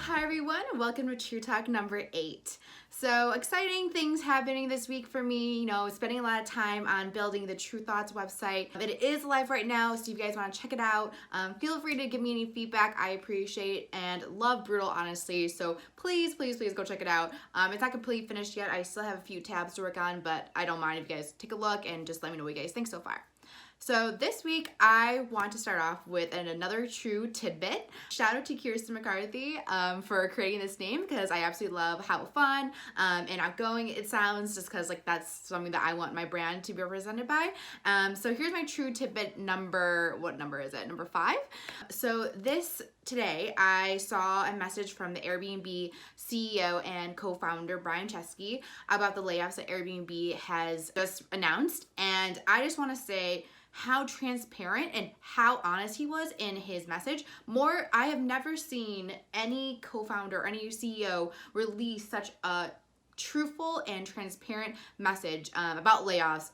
Hi everyone, welcome to True Talk number 8. So exciting things happening this week for me, spending a lot of time on building the True Thoughts website. It is live right now, so if you guys want to check it out, feel free to give me any feedback. I appreciate and love Brutal, honestly, so please go check it out. It's not completely finished yet. I still have a few tabs to work on, but I don't mind if you guys take a look and just let me know what you guys think so far. So this week, I want to start off with another true tidbit. Shout out to Kirsten McCarthy for creating this name, because I absolutely love how fun and outgoing it sounds, just because that's something that I want my brand to be represented by. So here's my true tidbit number, what number is it? Number 5. So today, I saw a message from the Airbnb CEO and co-founder Brian Chesky about the layoffs that Airbnb has just announced, and I just want to say how transparent and how honest he was in his message. I have never seen any co-founder or any CEO release such a truthful and transparent message about layoffs,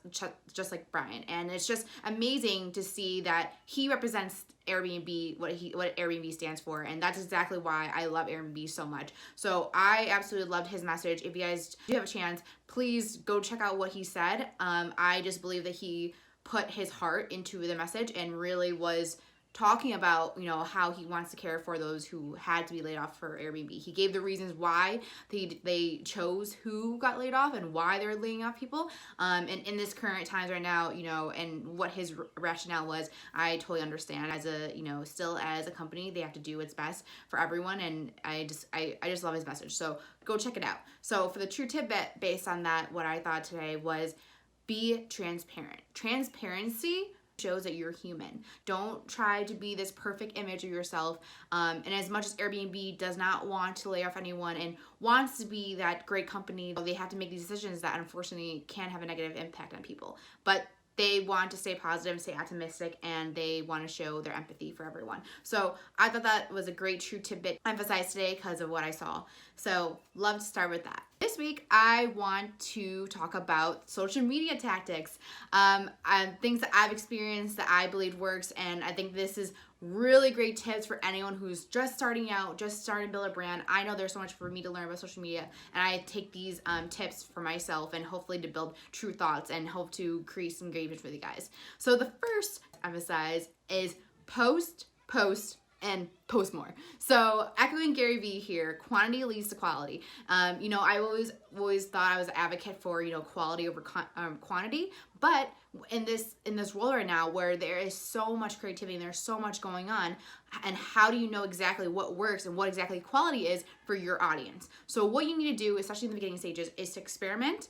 just like Brian. And it's just amazing to see that he represents Airbnb, what Airbnb stands for, and that's exactly why I love Airbnb so much. So I absolutely loved his message. If you guys do have a chance, please go check out what he said. I just believe that he put his heart into the message and really was talking about, how he wants to care for those who had to be laid off for Airbnb. He gave the reasons why they chose who got laid off and why they're laying off people. And in this current times right now, and what his rationale was, I totally understand. Still as a company, they have to do what's best for everyone. And I just love his message. So go check it out. So for the true tidbit based on that, what I thought today was, be transparent. Transparency shows that you're human. Don't try to be this perfect image of yourself. And as much as Airbnb does not want to lay off anyone and wants to be that great company, they have to make these decisions that unfortunately can have a negative impact on people. But they want to stay positive, stay optimistic, and they want to show their empathy for everyone. So I thought that was a great true tidbit emphasized today because of what I saw. So love to start with that. This week, I want to talk about social media tactics, and things that I've experienced that I believe works, and I think this is really great tips for anyone who's just starting out, just starting to build a brand. I know there's so much for me to learn about social media, and I take these tips for myself and hopefully to build true thoughts and hope to create some engagement with you guys. So the first emphasize is post, and post more. So echoing Gary Vee here, quantity leads to quality. I always thought I was an advocate for, quality over quantity, but in this world right now where there is so much creativity and there's so much going on, and how do you know exactly what works and what exactly quality is for your audience? So what you need to do, especially in the beginning stages, is to experiment,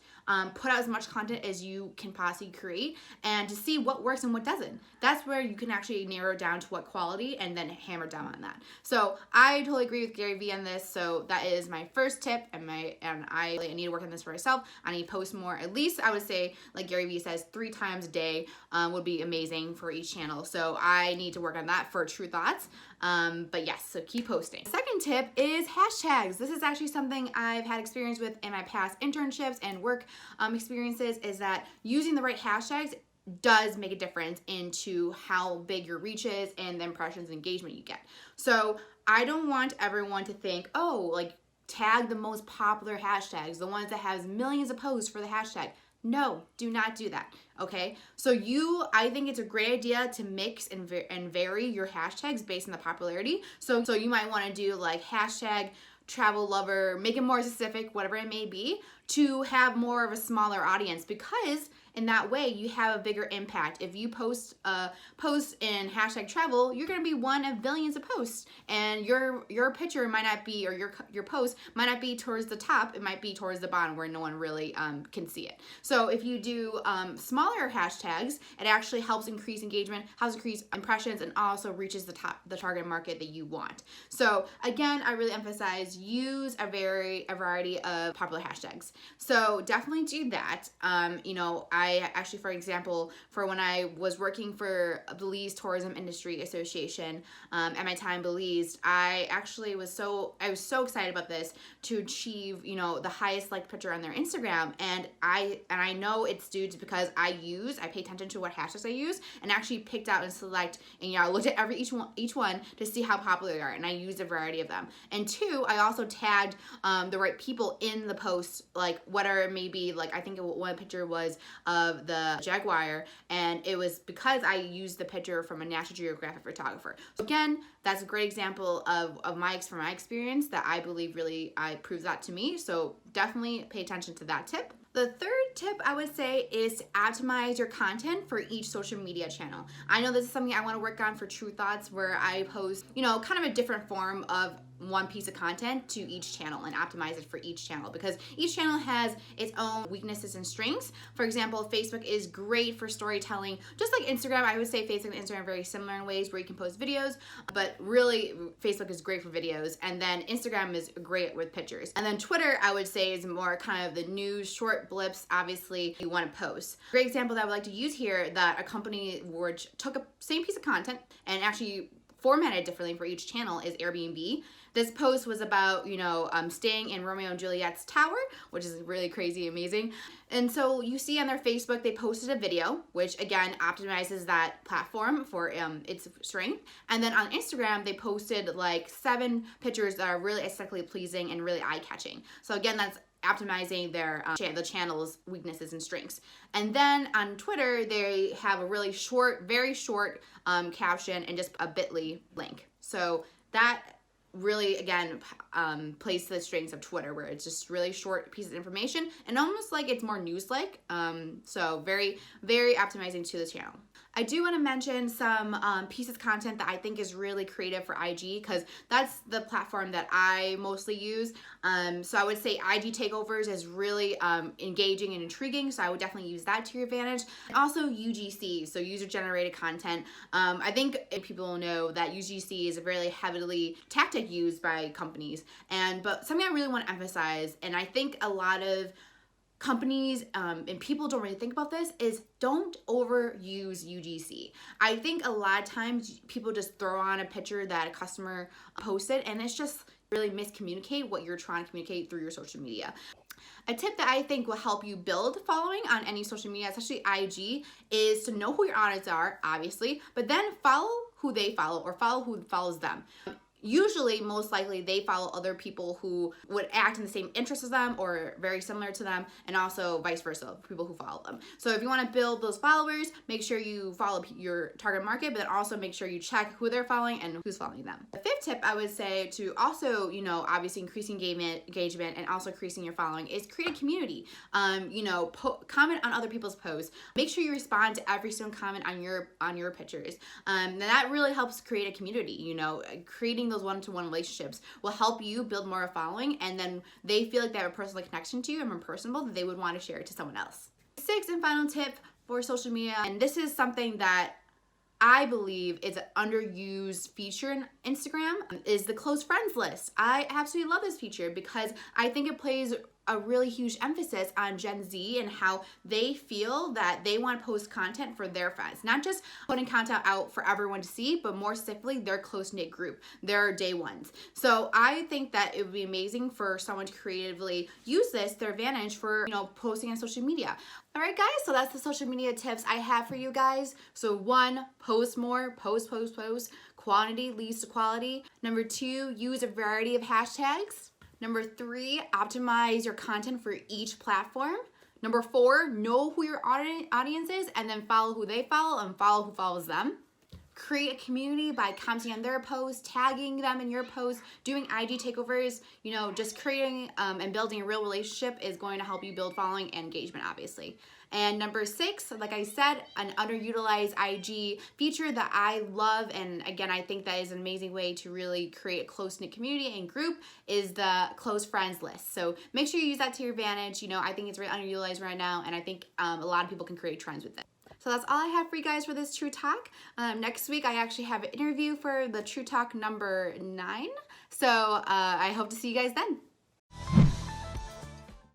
put out as much content as you can possibly create, and to see what works and what doesn't. That's where you can actually narrow down to what quality and then hammer down on that. So I totally agree with Gary Vee on this. So that is my first tip, and I need to work on this for myself. I need to post more. At least I would say, like Gary Vee says, 3 times a day would be amazing for each channel. So I need to work on that for True Thoughts. But yes, so keep posting. Second tip is hashtags. This is actually something I've had experience with in my past internships and work experiences, is that using the right hashtags does make a difference into how big your reach is and the impressions and engagement you get. So I don't want everyone to think, tag the most popular hashtags, the ones that has millions of posts for the hashtag. No, do not do that, okay? So I think it's a great idea to mix and vary your hashtags based on the popularity. So you might want to do hashtag travel lover, make it more specific, whatever it may be, to have more of a smaller audience, because in that way you have a bigger impact. If you post in hashtag travel, you're going to be one of billions of posts, and your picture might not be, or your post might not be towards the top. It might be towards the bottom where no one really can see it. So if you do smaller hashtags, it actually helps increase engagement, helps increase impressions, and also reaches the target market that you want. So again, I really emphasize use a variety of popular hashtags. So definitely do that. I actually, for example, for when I was working for Belize Tourism Industry Association, at my time Belize, I actually was so excited about this to achieve, you know, the highest liked picture on their Instagram. And I know it's due to because I pay attention to what hashtags I use, and actually picked out and select, and I looked at each one to see how popular they are, and I used a variety of them. And two, I also tagged the right people in the post, like whatever it may be. Like I think one picture was of the jaguar, and it was because I used the picture from a National Geographic photographer. So again, that's a great example of my experience that I believe really proves that to me. So definitely pay attention to that tip. The third tip I would say is to optimize your content for each social media channel. I know this is something I want to work on for True Thoughts, where I post, you know, kind of a different form of one piece of content to each channel and optimize it for each channel, because each channel has its own weaknesses and strengths. For example, Facebook is great for storytelling, just like Instagram. I would say Facebook and Instagram are very similar in ways where you can post videos, but really Facebook is great for videos, and then Instagram is great with pictures. And then Twitter, I would say, is more kind of the news, short blips, obviously, you want to post. Great example that I would like to use here, that a company which took a same piece of content and actually formatted differently for each channel, is Airbnb. This post was about, you know, staying in Romeo and Juliet's tower, which is really crazy, amazing. And so you see on their Facebook, they posted a video, which again optimizes that platform for its strength. And then on Instagram, they posted like 7 pictures that are really aesthetically pleasing and really eye-catching. So again, that's optimizing their the channel's weaknesses and strengths. And then on Twitter, they have a really short, very short caption and just a bit.ly link. So that really, again, plays to the strengths of Twitter, where it's just really short pieces of information and almost like it's more news-like. So very, very optimizing to the channel. I do want to mention some pieces of content that I think is really creative for IG, because that's the platform that I mostly use. So I would say IG takeovers is really engaging and intriguing, so I would definitely use that to your advantage. And also UGC, so user-generated content. I think people know that UGC is a really heavily tactic used by companies, but something I really want to emphasize, and I think a lot of companies and people don't really think about this, is don't overuse UGC. I think a lot of times people just throw on a picture that a customer posted, and it's just really miscommunicate what you're trying to communicate through your social media. A tip that I think will help you build following on any social media, especially IG, is to know who your audience are, obviously, but then follow who they follow or follow who follows them. Usually, most likely, they follow other people who would act in the same interests as them or very similar to them, and also vice versa, people who follow them. So if you want to build those followers, make sure you follow your target market, but then also make sure you check who they're following and who's following them. The fifth tip I would say to also, you know, obviously increasing engagement and also increasing your following is create a community. You know, comment on other people's posts. Make sure you respond to every single comment on your pictures. That really helps create a community. You know, creating those one-to-one relationships will help you build more of a following, and then they feel like they have a personal connection to you and more personable, that they would want to share it to someone else. Sixth and final tip for social media, and this is something that I believe is an underused feature in Instagram, is the close friends list. I absolutely love this feature because I think it plays a really huge emphasis on Gen Z and how they feel that they want to post content for their friends, not just putting content out for everyone to see, but more specifically their close-knit group, their day ones. So I think that it would be amazing for someone to creatively use this to their advantage for, you know, posting on social media. All right, guys, so that's the social media tips I have for you guys. So 1, post more, post. Quantity leads to quality. Number 2, use a variety of hashtags. Number 3, optimize your content for each platform. Number 4, know who your audience is and then follow who they follow and follow who follows them. Create a community by commenting on their posts, tagging them in your posts, doing IG takeovers. You know, just creating and building a real relationship is going to help you build following and engagement, obviously. And number 6, like I said, an underutilized IG feature that I love, and again, I think that is an amazing way to really create a close-knit community and group, is the close friends list. So make sure you use that to your advantage. You know, I think it's really underutilized right now, and I think a lot of people can create trends with it. So that's all I have for you guys for this True Talk. Next week, I actually have an interview for the True Talk number 9. So I hope to see you guys then.